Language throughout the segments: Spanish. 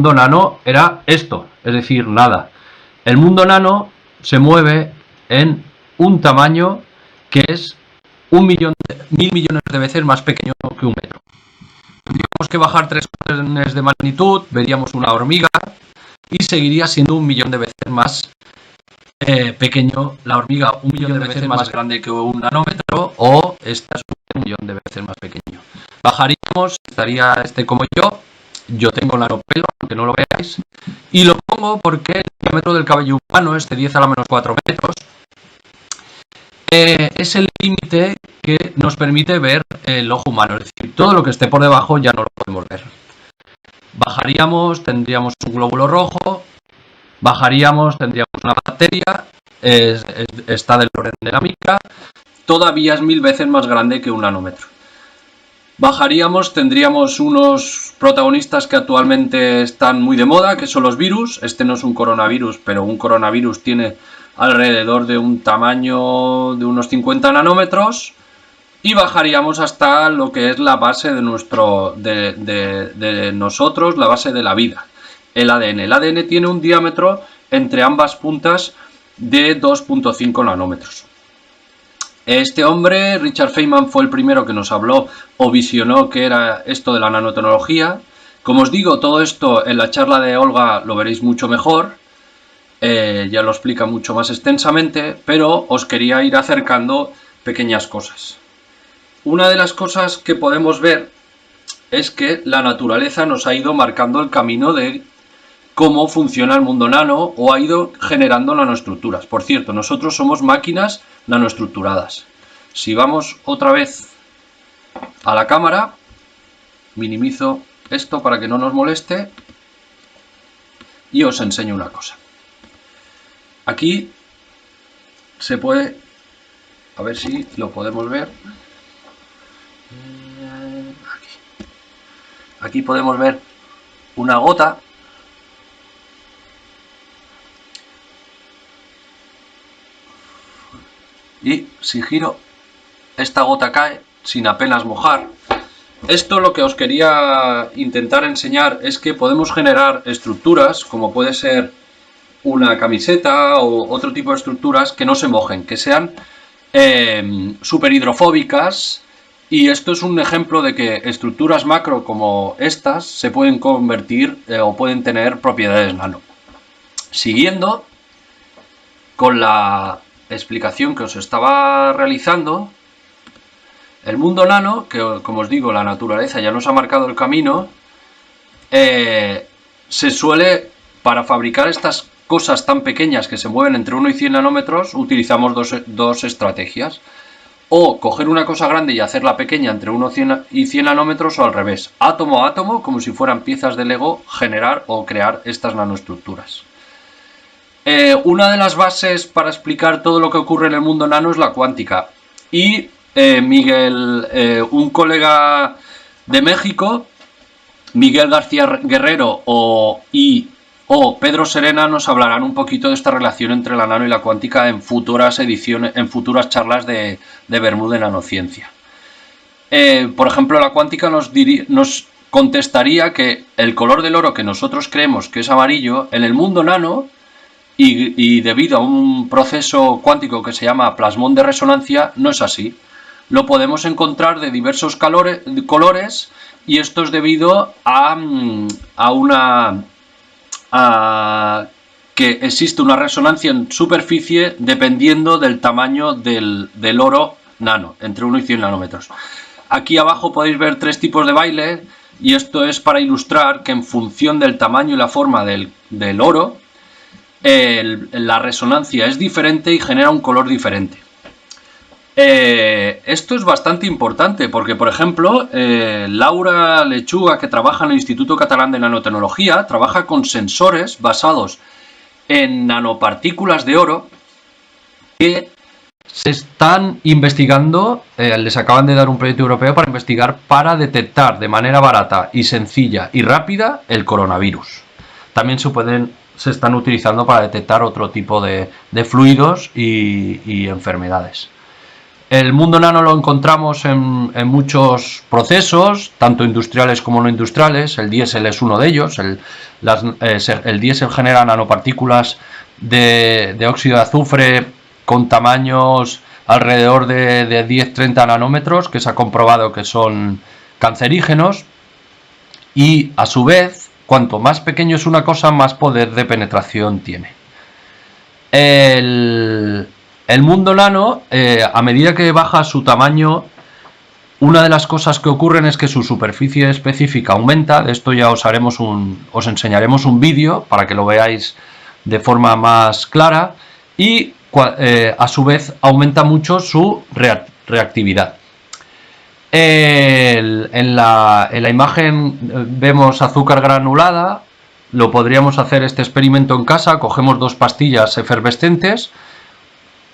mundo nano era esto, es decir, nada. El mundo nano se mueve en un tamaño que es 1.000 millones de veces más pequeño que un metro. Tendríamos que bajar 3 órdenes de magnitud, veríamos una hormiga y seguiría siendo 1.000.000 de veces más pequeño la hormiga, 1.000.000 de veces más grande que un nanómetro, o esta es 1.000.000 de veces más pequeño. Bajaríamos, estaría este como yo tengo nanopelo, aunque no lo veáis, y lo pongo porque el diámetro del cabello humano es de 10 a la menos 4 metros. Es el límite que nos permite ver el ojo humano, es decir, todo lo que esté por debajo ya no lo podemos ver. Bajaríamos, tendríamos un glóbulo rojo, bajaríamos, tendríamos una bacteria, está del orden de la micra, todavía es 1000 veces más grande que un nanómetro. Bajaríamos, tendríamos unos protagonistas que actualmente están muy de moda, que son los virus. Este no es un coronavirus, pero un coronavirus tiene alrededor de un tamaño de unos 50 nanómetros. Y bajaríamos hasta lo que es la base de nosotros, la base de la vida, el ADN. El ADN tiene un diámetro entre ambas puntas de 2,5 nanómetros. Este hombre, Richard Feynman, fue el primero que nos habló o visionó qué era esto de la nanotecnología. Como os digo, todo esto en la charla de Olga lo veréis mucho mejor. Ya lo explica mucho más extensamente, pero os quería ir acercando pequeñas cosas. Una de las cosas que podemos ver es que la naturaleza nos ha ido marcando el camino de cómo funciona el mundo nano, o ha ido generando nanoestructuras. Por cierto, nosotros somos máquinas nanoestructuradas. Si vamos otra vez a la cámara, minimizo esto para que no nos moleste y os enseño una cosa. Aquí se puede, a ver si lo podemos ver. Aquí podemos ver una gota. Y si giro, esta gota cae sin apenas mojar. Esto lo que os quería intentar enseñar es que podemos generar estructuras, como puede ser una camiseta o otro tipo de estructuras que no se mojen, que sean super hidrofóbicas. Y esto es un ejemplo de que estructuras macro como estas se pueden convertir o pueden tener propiedades nano. Siguiendo con la explicación que os estaba realizando, el mundo nano, que como os digo, la naturaleza ya nos ha marcado el camino, se suele, para fabricar estas cosas tan pequeñas que se mueven entre 1 y 100 nanómetros, utilizamos dos estrategias. O coger una cosa grande y hacerla pequeña entre 1 y 100 nanómetros, o al revés, átomo a átomo, como si fueran piezas de Lego, generar o crear estas nanoestructuras. Una de las bases para explicar todo lo que ocurre en el mundo nano es la cuántica. Y Miguel, un colega de México, Miguel García Guerrero o Pedro Serena, nos hablarán un poquito de esta relación entre la nano y la cuántica en futuras ediciones, en futuras charlas de Bermuda de Nanociencia. Por ejemplo, la cuántica nos contestaría que el color del oro que nosotros creemos que es amarillo, en el mundo nano, y debido a un proceso cuántico que se llama plasmón de resonancia, no es así. Lo podemos encontrar de diversos colores, y esto es debido a que existe una resonancia en superficie dependiendo del tamaño del oro nano, entre 1 y 100 nanómetros. Aquí abajo podéis ver 3 tipos de baile, y esto es para ilustrar que en función del tamaño y la forma del oro, la resonancia es diferente y genera un color diferente. Esto es bastante importante porque, por ejemplo, Laura Lechuga, que trabaja en el Instituto Catalán de Nanotecnología, trabaja con sensores basados en nanopartículas de oro que se están investigando. Les acaban de dar un proyecto europeo para investigar, para detectar de manera barata y sencilla y rápida el coronavirus. También se están utilizando para detectar otro tipo de fluidos y enfermedades. El mundo nano lo encontramos en muchos procesos, tanto industriales como no industriales. El diésel es uno de ellos. El diésel genera nanopartículas de óxido de azufre con tamaños alrededor de 10-30 nanómetros, que se ha comprobado que son cancerígenos. Y a su vez, cuanto más pequeño es una cosa, más poder de penetración tiene. El mundo nano, a medida que baja su tamaño, una de las cosas que ocurren es que su superficie específica aumenta. De esto ya os enseñaremos un vídeo para que lo veáis de forma más clara, y a su vez aumenta mucho su reactividad. En la imagen vemos azúcar granulada. Lo podríamos hacer este experimento en casa. Cogemos dos pastillas efervescentes,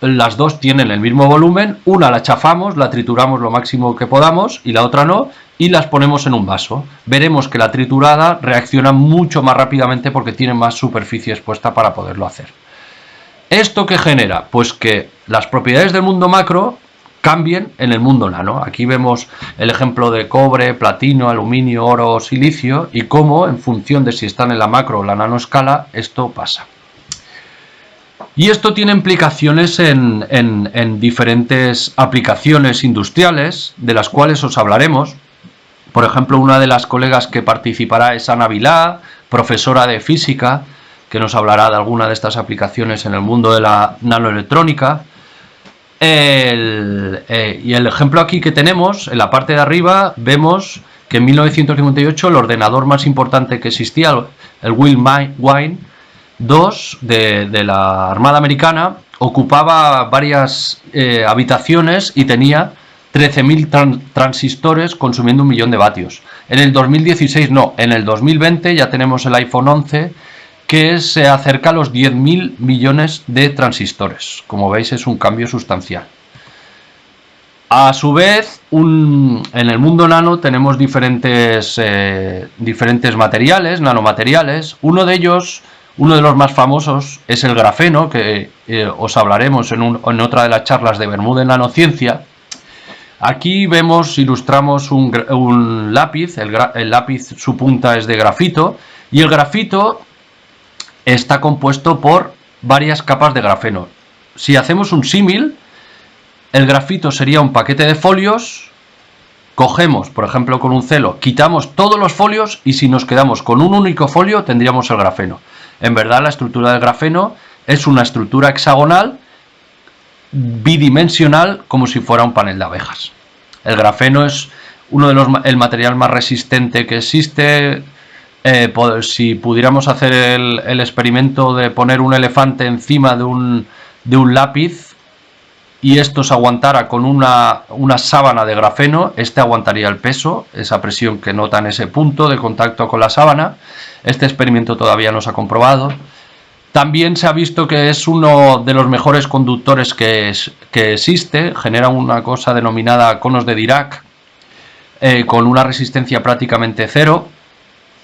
las dos tienen el mismo volumen, una la chafamos, la trituramos lo máximo que podamos y la otra no, y las ponemos en un vaso. Veremos que la triturada reacciona mucho más rápidamente porque tiene más superficie expuesta para poderlo hacer. ¿Esto qué genera? Pues que las propiedades del mundo macro cambien en el mundo nano. Aquí vemos el ejemplo de cobre, platino, aluminio, oro, silicio, y cómo en función de si están en la macro o la nanoescala esto pasa. Y esto tiene implicaciones en diferentes aplicaciones industriales, de las cuales os hablaremos. Por ejemplo, una de las colegas que participará es Ana Vilá, profesora de física, que nos hablará de alguna de estas aplicaciones en el mundo de la nanoelectrónica. Y el ejemplo aquí que tenemos, en la parte de arriba, vemos que en 1958 el ordenador más importante que existía, el Will Wine II de la Armada Americana, ocupaba varias habitaciones y tenía 13.000 transistores consumiendo 1 millón de vatios. En el 2016 no, en el 2020 ya tenemos el iPhone 11 que se acerca a los 10.000 millones de transistores. Como veis, es un cambio sustancial. A su vez, en el mundo nano tenemos diferentes materiales, nanomateriales. Uno de ellos, uno de los más famosos, es el grafeno, que os hablaremos en otra de las charlas de Bermuda en Nanociencia. Aquí ilustramos un lápiz. El lápiz, su punta es de grafito, y el grafito está compuesto por varias capas de grafeno. Si hacemos un símil, el grafito sería un paquete de folios. Cogemos, por ejemplo, con un celo, quitamos todos los folios, y si nos quedamos con un único folio tendríamos el grafeno. En verdad, la estructura del grafeno es una estructura hexagonal bidimensional, como si fuera un panel de abejas. El grafeno es el material más resistente que existe. Si pudiéramos hacer el experimento de poner un elefante encima de un lápiz y esto se aguantara con una sábana de grafeno, este aguantaría el peso, esa presión que nota en ese punto de contacto con la sábana. Este experimento todavía no se ha comprobado. También se ha visto que es uno de los mejores conductores que existe. Genera una cosa denominada conos de Dirac, con una resistencia prácticamente cero.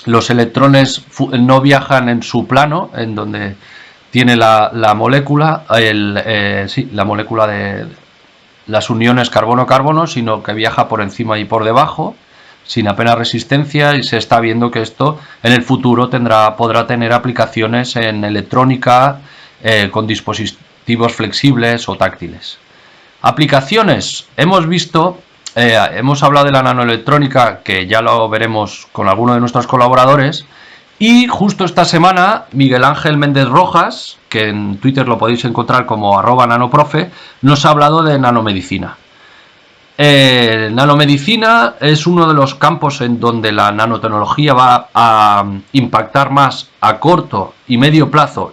Los electrones no viajan en su plano, en donde tiene la molécula, la molécula de las uniones carbono-carbono, sino que viaja por encima y por debajo, sin apenas resistencia, y se está viendo que esto en el futuro podrá tener aplicaciones en electrónica, con dispositivos flexibles o táctiles. Aplicaciones, hemos hablado de la nanoelectrónica, que ya lo veremos con alguno de nuestros colaboradores, y justo esta semana Miguel Ángel Méndez Rojas, que en Twitter lo podéis encontrar como @nanoprofe, nos ha hablado de nanomedicina. Nanomedicina es uno de los campos en donde la nanotecnología va a impactar más a corto y medio plazo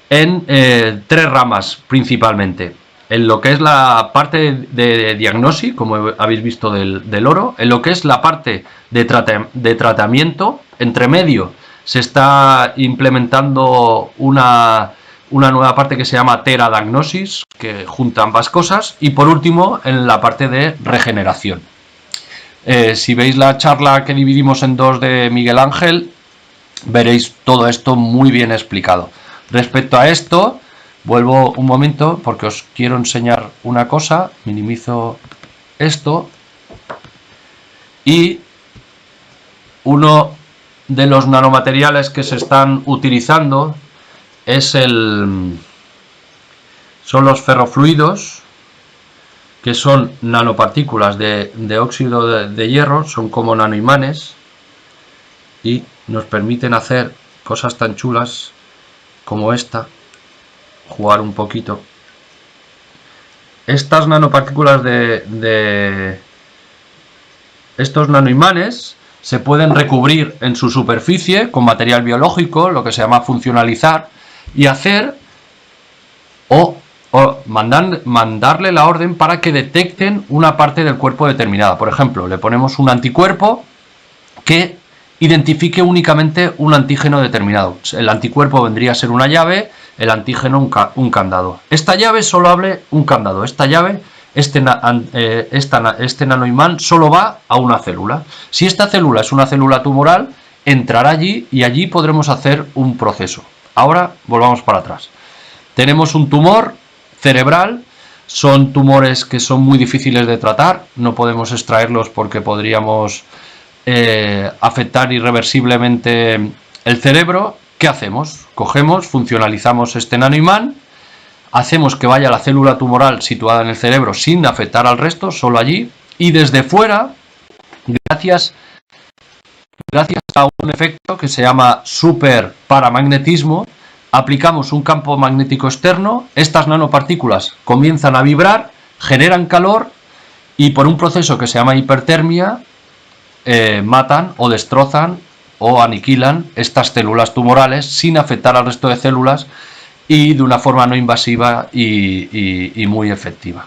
en 3 ramas principalmente. En lo que es la parte de diagnosis, como habéis visto del oro, en lo que es la parte de tratamiento. Entre medio se está implementando una nueva parte que se llama teradagnosis, que junta ambas cosas, y por último en la parte de regeneración. Si veis la charla que dividimos en 2 de Miguel Ángel, veréis todo esto muy bien explicado. Respecto a esto, vuelvo un momento porque os quiero enseñar una cosa, minimizo esto, y uno de los nanomateriales que se están utilizando son los ferrofluidos, que son nanopartículas de óxido de hierro, son como nanoimanes y nos permiten hacer cosas tan chulas como esta, jugar un poquito. Estas nanopartículas estos nanoimanes se pueden recubrir en su superficie con material biológico, lo que se llama funcionalizar, y hacer o mandarle la orden para que detecten una parte del cuerpo determinada. Por ejemplo, le ponemos un anticuerpo que identifique únicamente un antígeno determinado. El anticuerpo vendría a ser una llave, el antígeno un candado. Esta llave solo abre un candado. Esta llave, este nanoimán solo va a una célula. Si esta célula es una célula tumoral, entrará allí y allí podremos hacer un proceso. Ahora volvamos para atrás. Tenemos un tumor cerebral, son tumores que son muy difíciles de tratar, no podemos extraerlos porque podríamos afectar irreversiblemente el cerebro. ¿Qué hacemos? Cogemos, funcionalizamos este nanoimán, hacemos que vaya a la célula tumoral situada en el cerebro sin afectar al resto, solo allí, y desde fuera, gracias a un efecto que se llama superparamagnetismo, aplicamos un campo magnético externo, estas nanopartículas comienzan a vibrar, generan calor y por un proceso que se llama hipertermia matan o destrozan o aniquilan estas células tumorales sin afectar al resto de células y de una forma no invasiva y muy efectiva.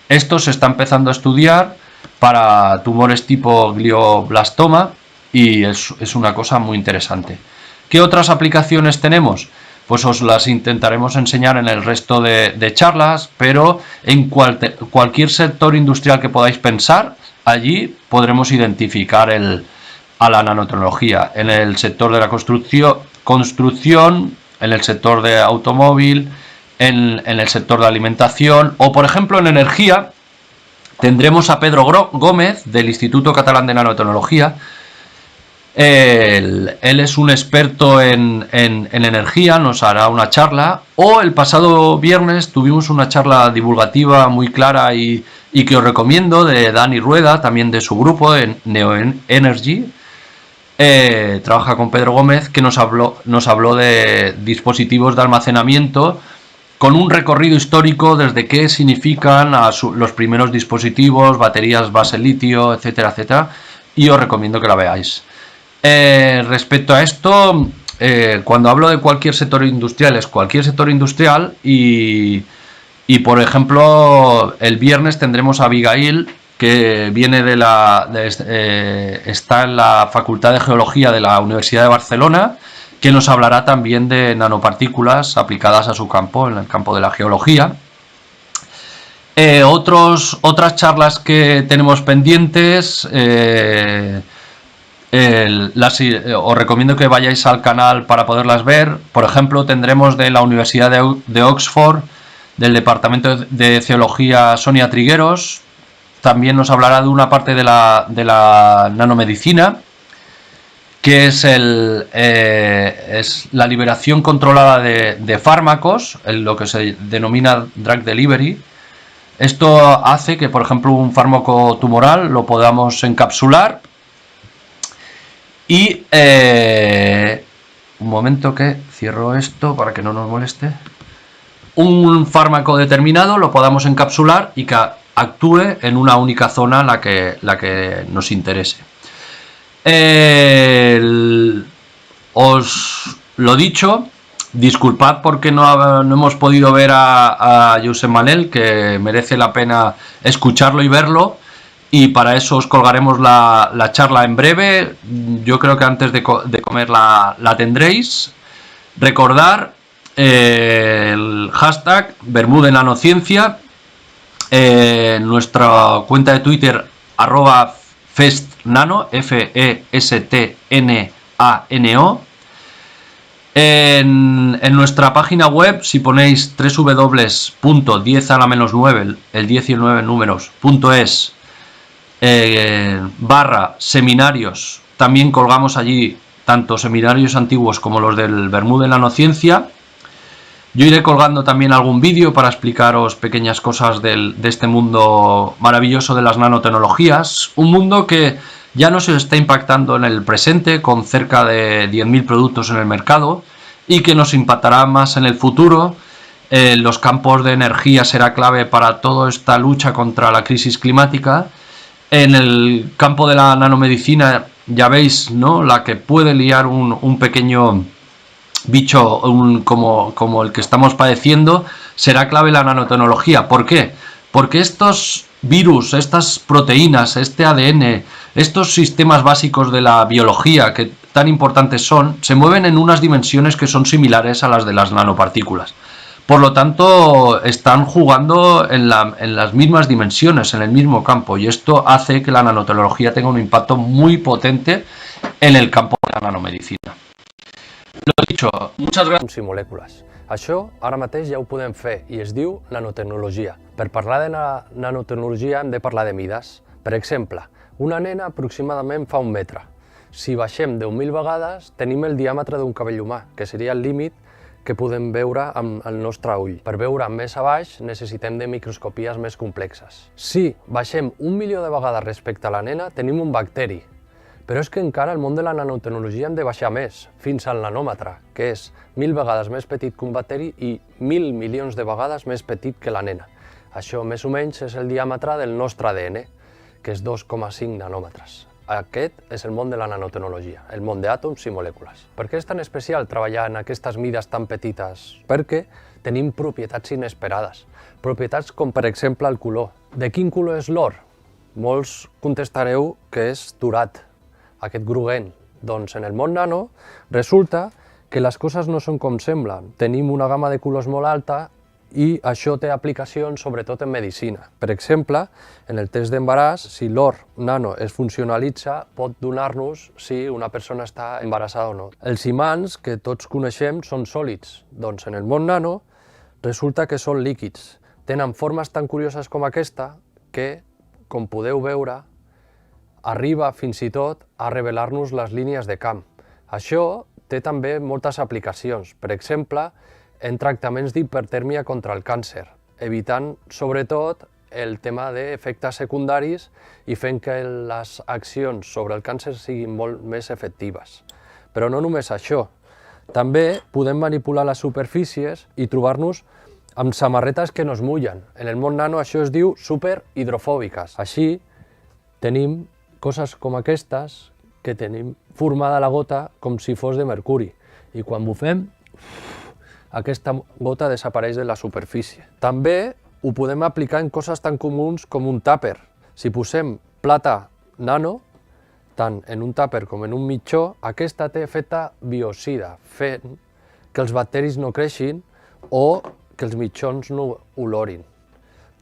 Esto se está empezando a estudiar para tumores tipo glioblastoma y es una cosa muy interesante. ¿Qué otras aplicaciones tenemos? Pues os las intentaremos enseñar en el resto de charlas, pero en cualquier sector industrial que podáis pensar, allí podremos identificar a la nanotecnología. En el sector de la construcción, en el sector de automóvil, en el sector de alimentación o, por ejemplo, en energía, tendremos a Pedro Gómez del Instituto Catalán de Nanotecnología. Él es un experto en energía, nos hará una charla, o el pasado viernes tuvimos una charla divulgativa muy clara y que os recomiendo, de Dani Rueda, también de su grupo, de Neoenergy. Trabaja con Pedro Gómez, que nos habló de dispositivos de almacenamiento con un recorrido histórico desde qué significan los primeros dispositivos, baterías base litio, etcétera, etcétera, y os recomiendo que la veáis. Respecto a esto, cuando hablo de cualquier sector industrial, es cualquier sector industrial y por ejemplo, el viernes tendremos a Abigail, que viene está en la Facultad de Geología de la Universidad de Barcelona, que nos hablará también de nanopartículas aplicadas a su campo, en el campo de la geología. Otras charlas que tenemos pendientes, os recomiendo que vayáis al canal para poderlas ver. Por ejemplo, tendremos de la Universidad de Oxford, del Departamento de Geología, Sonia Trigueros. También nos hablará de una parte de la nanomedicina, que es la liberación controlada de fármacos, lo que se denomina drug delivery. Esto hace que, por ejemplo, un fármaco tumoral lo podamos encapsular y un momento que cierro esto para que no nos moleste. Un fármaco determinado lo podamos encapsular y que actúe en una única zona la que nos interese. Os lo dicho, disculpad porque no hemos podido ver a Josep Manel, que merece la pena escucharlo y verlo, y para eso os colgaremos la charla en breve. Yo creo que antes de comer la tendréis. Recordar el hashtag #BermudaNanociencia, nuestra cuenta de Twitter @festnano, FESTNANO, En nuestra página web, si ponéis www.10 a la menos 9, el 10 y el 9 números, .es, barra seminarios, también colgamos allí tanto seminarios antiguos como los del Bermú de Nanociencia. Yo iré colgando también algún vídeo para explicaros pequeñas cosas de este mundo maravilloso de las nanotecnologías, un mundo que ya nos está impactando en el presente con cerca de 10.000 productos en el mercado y que nos impactará más en el futuro. Los campos de energía será clave para toda esta lucha contra la crisis climática. En el campo de la nanomedicina ya veis, ¿no?, la que puede liar un pequeño bicho como el que estamos padeciendo. Será clave la nanotecnología. ¿Por qué? Porque estos virus, estas proteínas, este ADN, estos sistemas básicos de la biología que tan importantes son, se mueven en unas dimensiones que son similares a las de las nanopartículas. Por lo tanto, están jugando en las mismas dimensiones, en el mismo campo, y esto hace que la nanotecnología tenga un impacto muy potente en el campo de la nanomedicina. Lo dicho, muchas gracias. I molècules. Això ara mateix ja ho podem fer i es diu nanotecnologia. Per parlar de nanotecnologia hem de parlar de mides. Per exemple, una nena aproximadament fa 1 metre. Si baixem 10.000 vegades, tenim el diàmetre d'un cabell humà, que seria el límit que podem veure amb el nostre ull. Per veure més a baix necessitem de microscopies més complexes. Si baixem 1 milió de vegades respecte a la nena, tenim un bacteri. Però és que encara al món de la nanotecnologia hem de baixar més, fins al nanòmetre, que és 1.000 vegades més petit que un bacteri i 1.000 milions de vegades més petit que la nena. Això més o menys és el diàmetre del nostre ADN, que és 2,5 nanòmetres. Aquest és el món de la nanotecnologia, el món d'àtoms i molècules. Per què és tan especial treballar en aquestes mides tan petites? Perquè tenim propietats inesperades. Propietats com, per exemple, el color. De quin color és l'or? Molts contestareu que és dorat, aquest groguent. Doncs en el món nano resulta que les coses no són com semblen. Tenim una gamma de colors molt alta i això té aplicacions sobretot en medicina. Per exemple, en el test d'embaràs, si l'or nano es funcionalitza, pot donar-nos si una persona està embarassada o no. Els imants que tots coneixem són sòlids, doncs en el món nano resulta que són líquids. Tenen formes tan curioses com aquesta que, com podeu veure, arriba fins i tot a revelar-nos les línies de camp. Això té també moltes aplicacions, per exemple, en tractaments d'hipertèrmia contra el càncer, evitant sobretot el tema d'efectes secundaris i fent que les accions sobre el càncer siguin molt més efectives. Però no només això, també podem manipular les superfícies i trobar-nos amb samarretes que no es mullen. En el món nano això es diu superhidrofòbiques. Així tenim coses com aquestes, que tenim formada la gota com si fos de mercuri, i quan bufem, aquesta gota desapareix de la superfície. També ho podem aplicar en coses tan comuns com un tàper. Si posem plata nano, tant en un tàper com en un mitjó, aquesta té efecte biocida, fent que els bacteris no creixin o que els mitjons no olorin.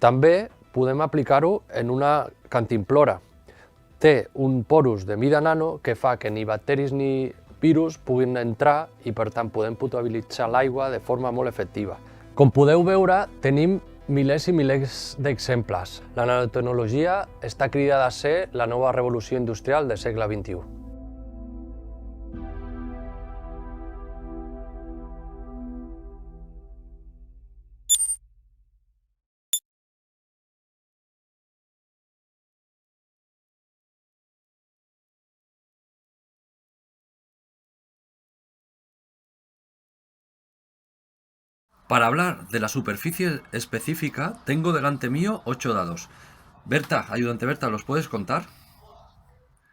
També podem aplicar-ho en una cantimplora. Té un porus de mida nano que fa que ni bacteris ni virus puguin entrar i per tant podem potabilitzar l'aigua de forma molt efectiva. Com podeu veure, tenim milers i milers d'exemples. La nanotecnologia està cridada a ser la nova revolució industrial del segle XXI. Para hablar de la superficie específica, tengo delante mío 8 dados. Berta, ayudante Berta, ¿los puedes contar?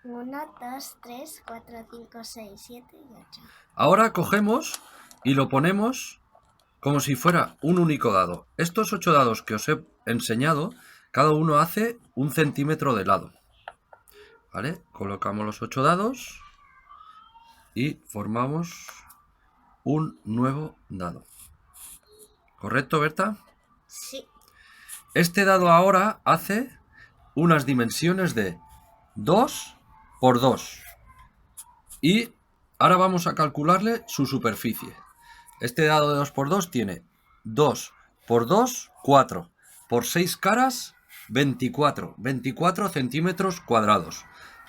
1, 2, 3, 4, 5, 6, 7 y 8. Ahora cogemos y lo ponemos como si fuera un único dado. Estos 8 dados que os he enseñado, cada uno hace 1 centímetro de lado. ¿Vale? Colocamos los 8 dados y formamos un nuevo dado. ¿Correcto, Berta? Sí. Este dado ahora hace unas dimensiones de 2 por 2 y Ahora vamos a calcularle su superficie. Este dado de 2×2 tiene 2 por 2, 4. Por 6 caras, 24. 24 centímetros cuadrados.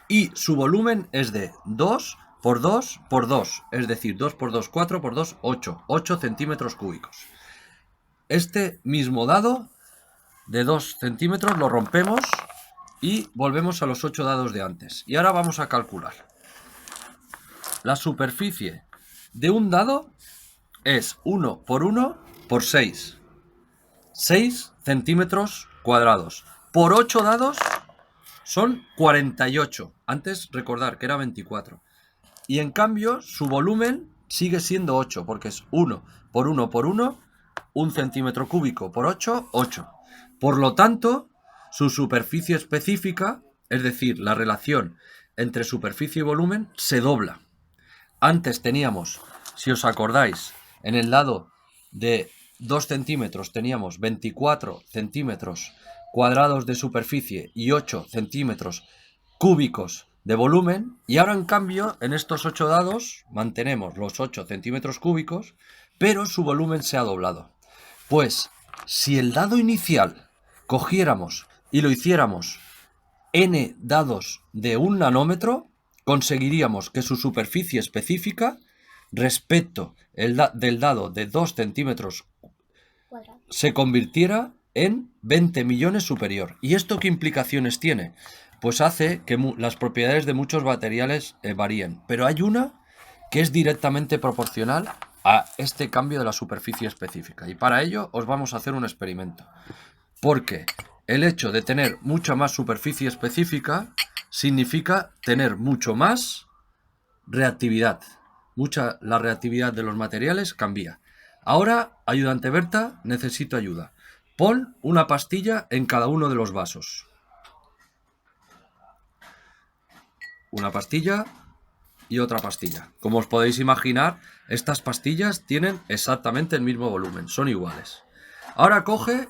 Y su volumen es de 2 por 2 por 2. Es decir, 2 por 2, 4 por 2, 8. 8 centímetros cúbicos. Este mismo dado de 2 centímetros lo rompemos y volvemos a los 8 dados de antes. Y ahora vamos a calcular. La superficie de un dado es 1 por 1 por 6. 6 centímetros cuadrados. Por 8 dados son 48. Antes recordar que era 24. Y en cambio su volumen sigue siendo 8 porque es 1 por 1 por 1, 1 centímetro cúbico por 8, 8. Por lo tanto, su superficie específica, es decir, la relación entre superficie y volumen, se dobla. Antes teníamos, si os acordáis, en el dado de 2 centímetros teníamos 24 centímetros cuadrados de superficie y 8 centímetros cúbicos de volumen, y ahora en cambio en estos 8 dados mantenemos los 8 centímetros cúbicos, pero su volumen se ha doblado. Pues si el dado inicial cogiéramos y lo hiciéramos n dados de 1 nanómetro, conseguiríamos que su superficie específica respecto del dado de 2 centímetros se convirtiera en 20 millones superior. ¿Y esto qué implicaciones tiene? Pues hace que las propiedades de muchos materiales varíen, pero hay una que es directamente proporcional a este cambio de la superficie específica, y para ello os vamos a hacer un experimento, porque el hecho de tener mucha más superficie específica significa tener mucho más reactividad. La reactividad de los materiales cambia. Ahora, ayudante Berta, necesito ayuda. Pon una pastilla en cada uno de los vasos. Una pastilla y otra pastilla. Como os podéis imaginar, estas pastillas tienen exactamente el mismo volumen, son iguales. Ahora coge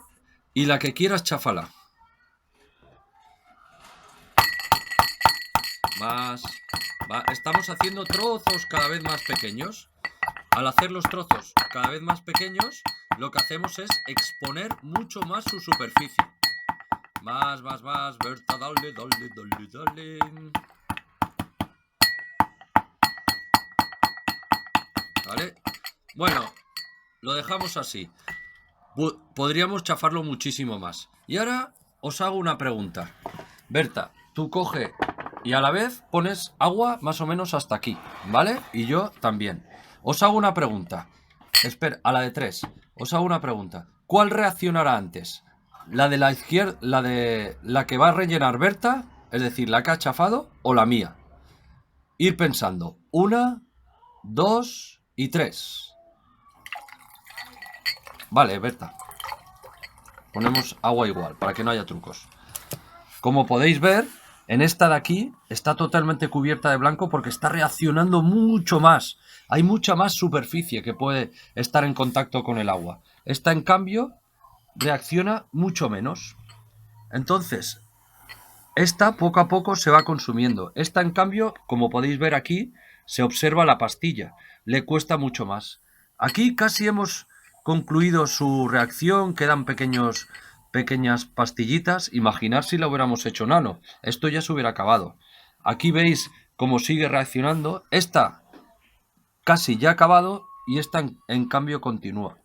y la que quieras cháfala. Más. Estamos haciendo trozos cada vez más pequeños. Al hacer los trozos cada vez más pequeños, lo que hacemos es exponer mucho más su superficie. Más, Berta, dale. ¿Vale? Bueno, lo dejamos así. Podríamos chafarlo muchísimo más. Y ahora os hago una pregunta. Berta, tú coge y a la vez pones agua más o menos hasta aquí, ¿vale? Y yo también. Os hago una pregunta. Espera, a la de 3. Os hago una pregunta. ¿Cuál reaccionará antes? ¿La de la izquierda, la que va a rellenar Berta, es decir, la que ha chafado, o la mía? Ir pensando. 1, 2 y 3. Vale, Berta. Ponemos agua igual, para que no haya trucos. Como podéis ver, en esta de aquí está totalmente cubierta de blanco porque está reaccionando mucho más. Hay mucha más superficie que puede estar en contacto con el agua. Esta, en cambio, reacciona mucho menos. Entonces, esta poco a poco se va consumiendo. Esta, en cambio, como podéis ver aquí, se observa la pastilla. Le cuesta mucho más. Aquí casi hemos concluido su reacción. Quedan pequeñas pastillitas. Imaginar si lo hubiéramos hecho nano. Esto ya se hubiera acabado. Aquí veis cómo sigue reaccionando. Esta casi ya ha acabado y esta en cambio continúa.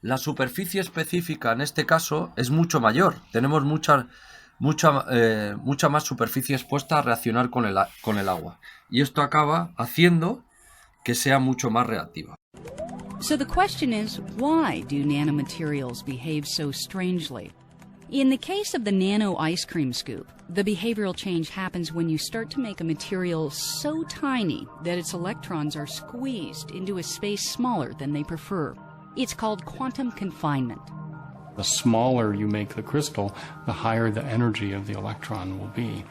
La superficie específica en este caso es mucho mayor. Tenemos mucha más superficie expuesta a reaccionar con el agua. Y esto acaba haciendo que sea mucho más reactiva. So the question is, why do nanomaterials behave so strangely? In the case of the nano ice cream scoop, the behavioral change happens when you start to make a material so tiny that its electrons are squeezed into a space smaller than they prefer. It's called quantum confinement. The smaller you make the crystal, the higher the energy of the electron will be.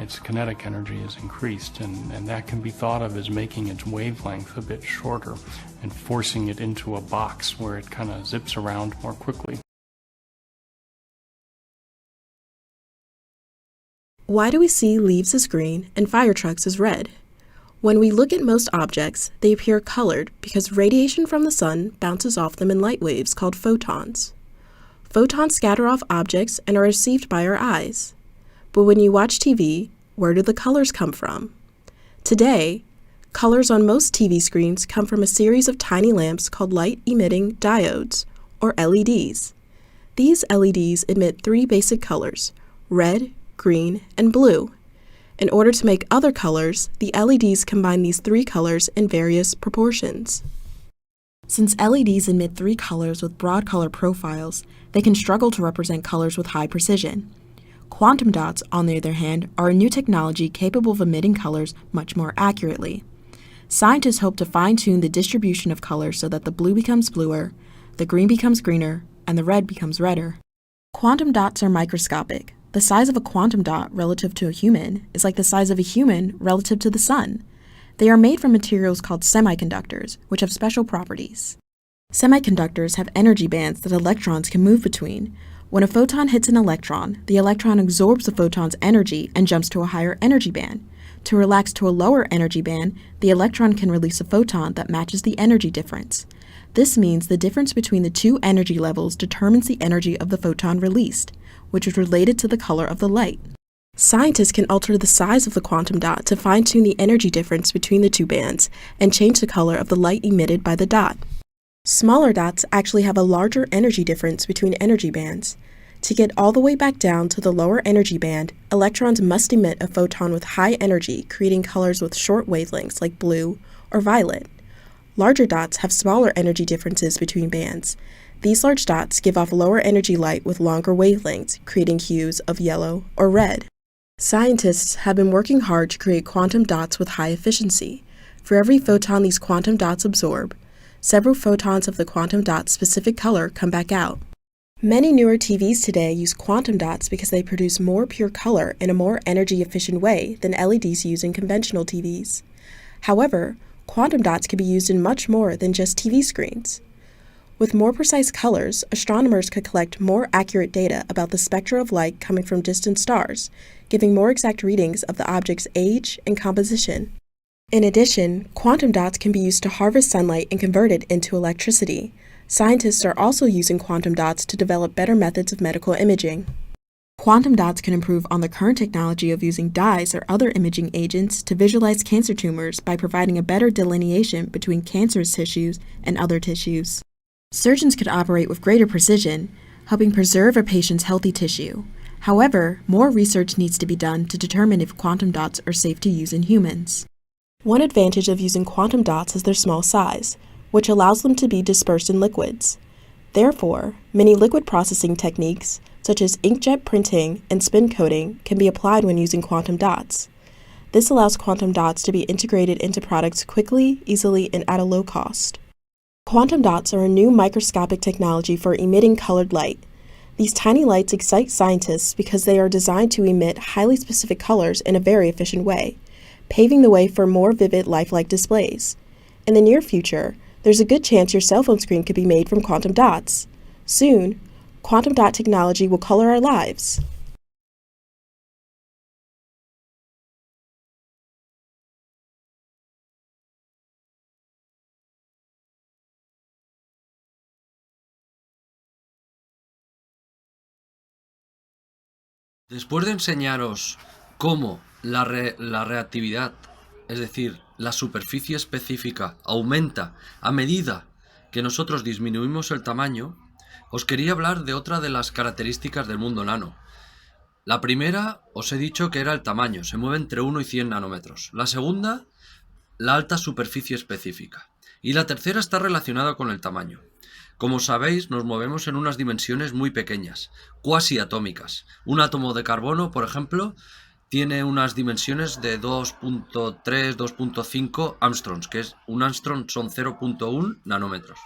Its kinetic energy is increased, and that can be thought of as making its wavelength a bit shorter and forcing it into a box where it kind of zips around more quickly. Why do we see leaves as green and fire trucks as red? When we look at most objects, they appear colored because radiation from the sun bounces off them in light waves called photons. Photons scatter off objects and are received by our eyes. But when you watch TV, where do the colors come from? Today, colors on most TV screens come from a series of tiny lamps called light-emitting diodes, or LEDs. These LEDs emit three basic colors: red, green, and blue. In order to make other colors, the LEDs combine these three colors in various proportions. Since LEDs emit three colors with broad color profiles, they can struggle to represent colors with high precision. Quantum dots, on the other hand, are a new technology capable of emitting colors much more accurately. Scientists hope to fine-tune the distribution of colors so that the blue becomes bluer, the green becomes greener, and the red becomes redder. Quantum dots are microscopic. The size of a quantum dot relative to a human is like the size of a human relative to the sun. They are made from materials called semiconductors, which have special properties. Semiconductors have energy bands that electrons can move between. When a photon hits an electron, the electron absorbs the photon's energy and jumps to a higher energy band. To relax to a lower energy band, the electron can release a photon that matches the energy difference. This means the difference between the two energy levels determines the energy of the photon released, which is related to the color of the light. Scientists can alter the size of the quantum dot to fine-tune the energy difference between the two bands and change the color of the light emitted by the dot. Smaller dots actually have a larger energy difference between energy bands. To get all the way back down to the lower energy band, electrons must emit a photon with high energy, creating colors with short wavelengths like blue or violet. Larger dots have smaller energy differences between bands. These large dots give off lower energy light with longer wavelengths, creating hues of yellow or red. Scientists have been working hard to create quantum dots with high efficiency. For every photon these quantum dots absorb, several photons of the quantum dot's specific color come back out. Many newer TVs today use quantum dots because they produce more pure color in a more energy-efficient way than LEDs use in conventional TVs. However, quantum dots can be used in much more than just TV screens. With more precise colors, astronomers could collect more accurate data about the spectra of light coming from distant stars, giving more exact readings of the object's age and composition. In addition, quantum dots can be used to harvest sunlight and convert it into electricity. Scientists are also using quantum dots to develop better methods of medical imaging. Quantum dots can improve on the current technology of using dyes or other imaging agents to visualize cancer tumors by providing a better delineation between cancerous tissues and other tissues. Surgeons could operate with greater precision, helping preserve a patient's healthy tissue. However, more research needs to be done to determine if quantum dots are safe to use in humans. One advantage of using quantum dots is their small size, which allows them to be dispersed in liquids. Therefore, many liquid processing techniques, such as inkjet printing and spin coating, can be applied when using quantum dots. This allows quantum dots to be integrated into products quickly, easily, and at a low cost. Quantum dots are a new microscopic technology for emitting colored light. These tiny lights excite scientists because they are designed to emit highly specific colors in a very efficient way, paving the way for more vivid, lifelike displays. In the near future, there's a good chance your cell phone screen could be made from quantum dots. Soon, quantum dot technology will color our lives. Después de enseñaros cómo la reactividad, es decir, la superficie específica, aumenta a medida que nosotros disminuimos el tamaño, os quería hablar de otra de las características del mundo nano. La primera, os he dicho que era el tamaño, se mueve entre 1 y 100 nanómetros. La segunda, la alta superficie específica. Y la tercera está relacionada con el tamaño. Como sabéis, nos movemos en unas dimensiones muy pequeñas, cuasi atómicas. Un átomo de carbono, por ejemplo, tiene unas dimensiones de 2.3, 2.5 angstroms, que es un angstrom son 0.1 nanómetros.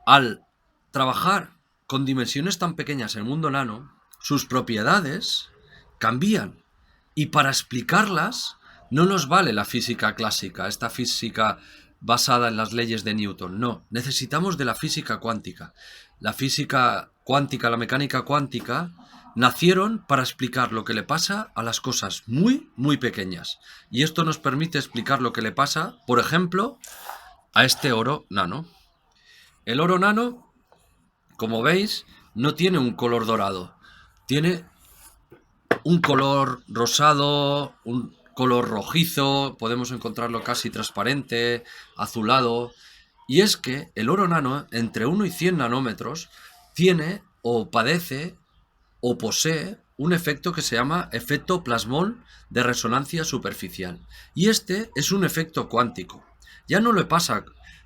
Al trabajar con dimensiones tan pequeñas en el mundo nano, sus propiedades cambian. Y para explicarlas no nos vale la física clásica, esta física basada en las leyes de Newton. No, necesitamos de la física cuántica. La física cuántica, la mecánica cuántica, nacieron para explicar lo que le pasa a las cosas muy, muy pequeñas. Y esto nos permite explicar lo que le pasa, por ejemplo, a este oro nano. El oro nano, como veis, no tiene un color dorado, tiene un color rosado, un color rojizo, podemos encontrarlo casi transparente, azulado. Y es que el oro nano, entre 1 y 100 nanómetros, tiene o padece o posee un efecto que se llama efecto plasmón de resonancia superficial. Y este es un efecto cuántico. Ya no le pasa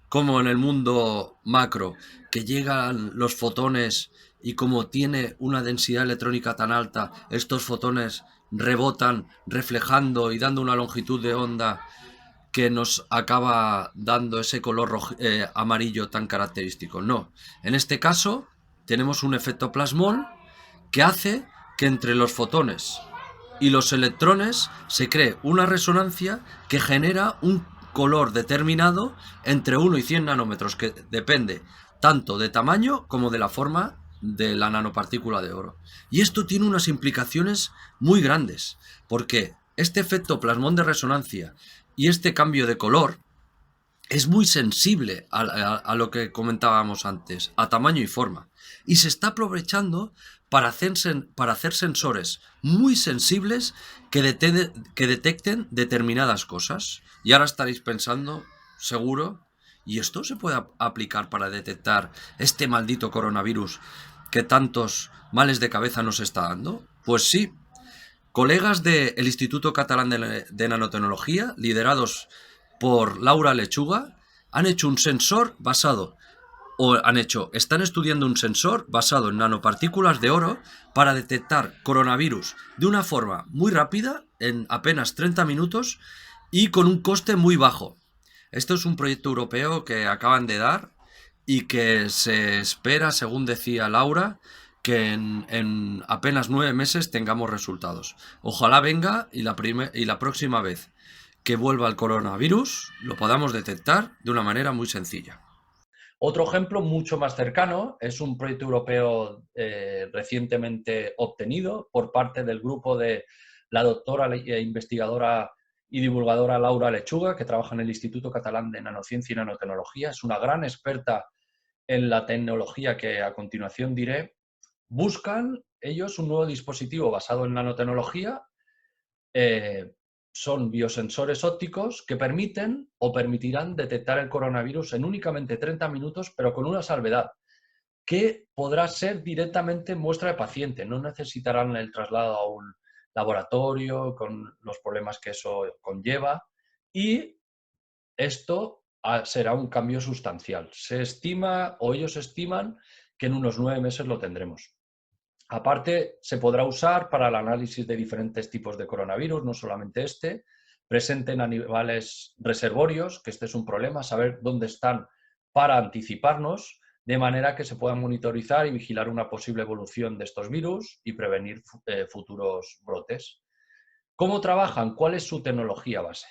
como en el mundo macro, que llegan los fotones y como tiene una densidad electrónica tan alta, estos fotones rebotan reflejando y dando una longitud de onda que nos acaba dando ese color amarillo tan característico. No, en este caso tenemos un efecto plasmón que hace que entre los fotones y los electrones se cree una resonancia que genera un color determinado entre 1 y 100 nanómetros, que depende tanto de tamaño como de la forma de la nanopartícula de oro. Y esto tiene unas implicaciones muy grandes, porque este efecto plasmón de resonancia y este cambio de color es muy sensible a lo que comentábamos antes, a tamaño y forma. Y se está aprovechando para hacer sensores muy sensibles que detecten determinadas cosas. Y ahora estaréis pensando, seguro, ¿y esto se puede aplicar para detectar este maldito coronavirus que tantos males de cabeza nos está dando? Pues sí. Colegas del Instituto Catalán de Nanotecnología, liderados por Laura Lechuga, han hecho un sensor están estudiando un sensor basado en nanopartículas de oro para detectar coronavirus de una forma muy rápida, en apenas 30 minutos y con un coste muy bajo. Esto es un proyecto europeo que acaban de dar y que se espera, según decía Laura, que en apenas 9 meses tengamos resultados. Ojalá venga y la próxima vez que vuelva el coronavirus lo podamos detectar de una manera muy sencilla. Otro ejemplo mucho más cercano es un proyecto europeo recientemente obtenido por parte del grupo de la doctora investigadora y divulgadora Laura Lechuga, que trabaja en el Instituto Catalán de Nanociencia y Nanotecnología. Es una gran experta en la tecnología que a continuación diré. Buscan ellos un nuevo dispositivo basado en nanotecnología. Son biosensores ópticos que permiten o permitirán detectar el coronavirus en únicamente 30 minutos, pero con una salvedad, que podrá ser directamente muestra de paciente. No necesitarán el traslado a un laboratorio con los problemas que eso conlleva, y esto será un cambio sustancial. Se estima, o ellos estiman, que en unos 9 meses lo tendremos. Aparte, se podrá usar para el análisis de diferentes tipos de coronavirus, no solamente este, presente en animales reservorios, que este es un problema, saber dónde están para anticiparnos, de manera que se puedan monitorizar y vigilar una posible evolución de estos virus y prevenir futuros brotes. ¿Cómo trabajan? ¿Cuál es su tecnología base?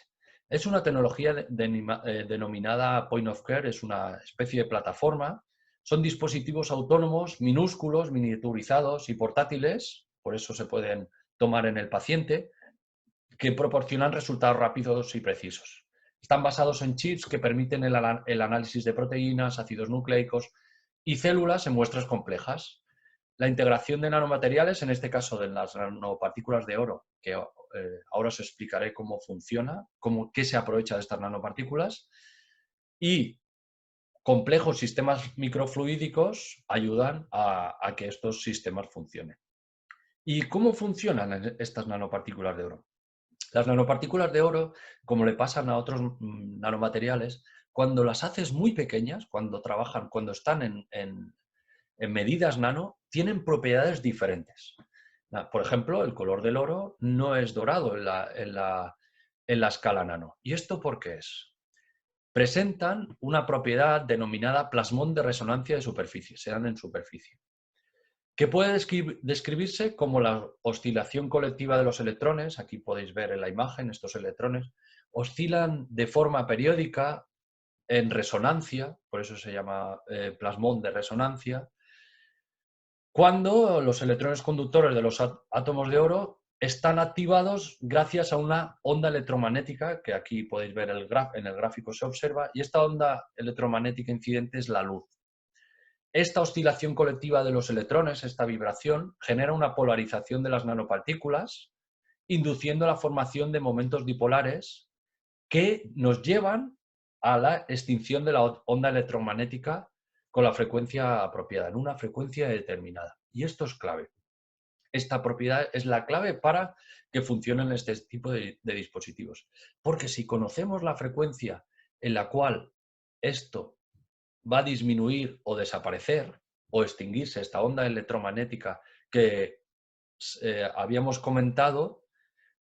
Es una tecnología denominada Point of Care, es una especie de plataforma. Son dispositivos autónomos, minúsculos, miniaturizados y portátiles, por eso se pueden tomar en el paciente, que proporcionan resultados rápidos y precisos. Están basados en chips que permiten el análisis de proteínas, ácidos nucleicos y células en muestras complejas. La integración de nanomateriales, en este caso de las nanopartículas de oro, que ahora os explicaré cómo funciona, qué se aprovecha de estas nanopartículas, y complejos sistemas microfluídicos ayudan a que estos sistemas funcionen. ¿Y cómo funcionan estas nanopartículas de oro? Las nanopartículas de oro, como le pasan a otros nanomateriales, cuando las haces muy pequeñas, cuando están en medidas nano, tienen propiedades diferentes. Por ejemplo, el color del oro no es dorado en la escala nano. ¿Y esto por qué es? Presentan una propiedad denominada plasmón de resonancia de superficie, se dan en superficie, que puede describirse como la oscilación colectiva de los electrones. Aquí podéis ver en la imagen, estos electrones oscilan de forma periódica en resonancia, por eso se llama plasmón de resonancia, cuando los electrones conductores de los átomos de oro están activados gracias a una onda electromagnética, que aquí podéis ver en el gráfico se observa, y esta onda electromagnética incidente es la luz. Esta oscilación colectiva de los electrones, esta vibración, genera una polarización de las nanopartículas, induciendo la formación de momentos dipolares que nos llevan a la extinción de la onda electromagnética con la frecuencia apropiada, en una frecuencia determinada. Y esto es clave. Esta propiedad es la clave para que funcionen este tipo de dispositivos. Porque si conocemos la frecuencia en la cual esto va a disminuir o desaparecer o extinguirse, esta onda electromagnética que habíamos comentado,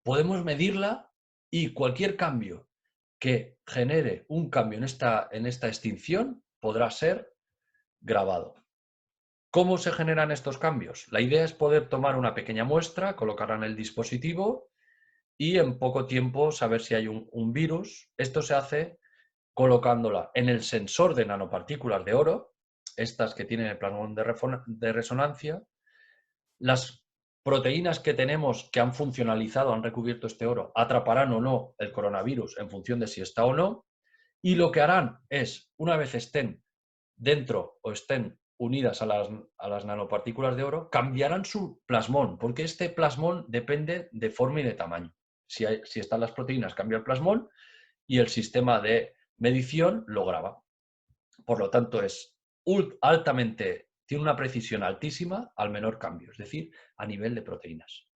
podemos medirla y cualquier cambio que genere un cambio en esta extinción podrá ser grabado. ¿Cómo se generan estos cambios? La idea es poder tomar una pequeña muestra, colocarla en el dispositivo y en poco tiempo saber si hay un virus. Esto se hace colocándola en el sensor de nanopartículas de oro, estas que tienen el plasmón de resonancia. Las proteínas que tenemos que han funcionalizado, han recubierto este oro, atraparán o no el coronavirus en función de si está o no. Y lo que harán es, una vez estén dentro o estén unidas a las nanopartículas de oro, cambiarán su plasmón, porque este plasmón depende de forma y de tamaño. Si están las proteínas, cambia el plasmón y el sistema de medición lo graba. Por lo tanto, tiene una precisión altísima al menor cambio, es decir, a nivel de proteínas.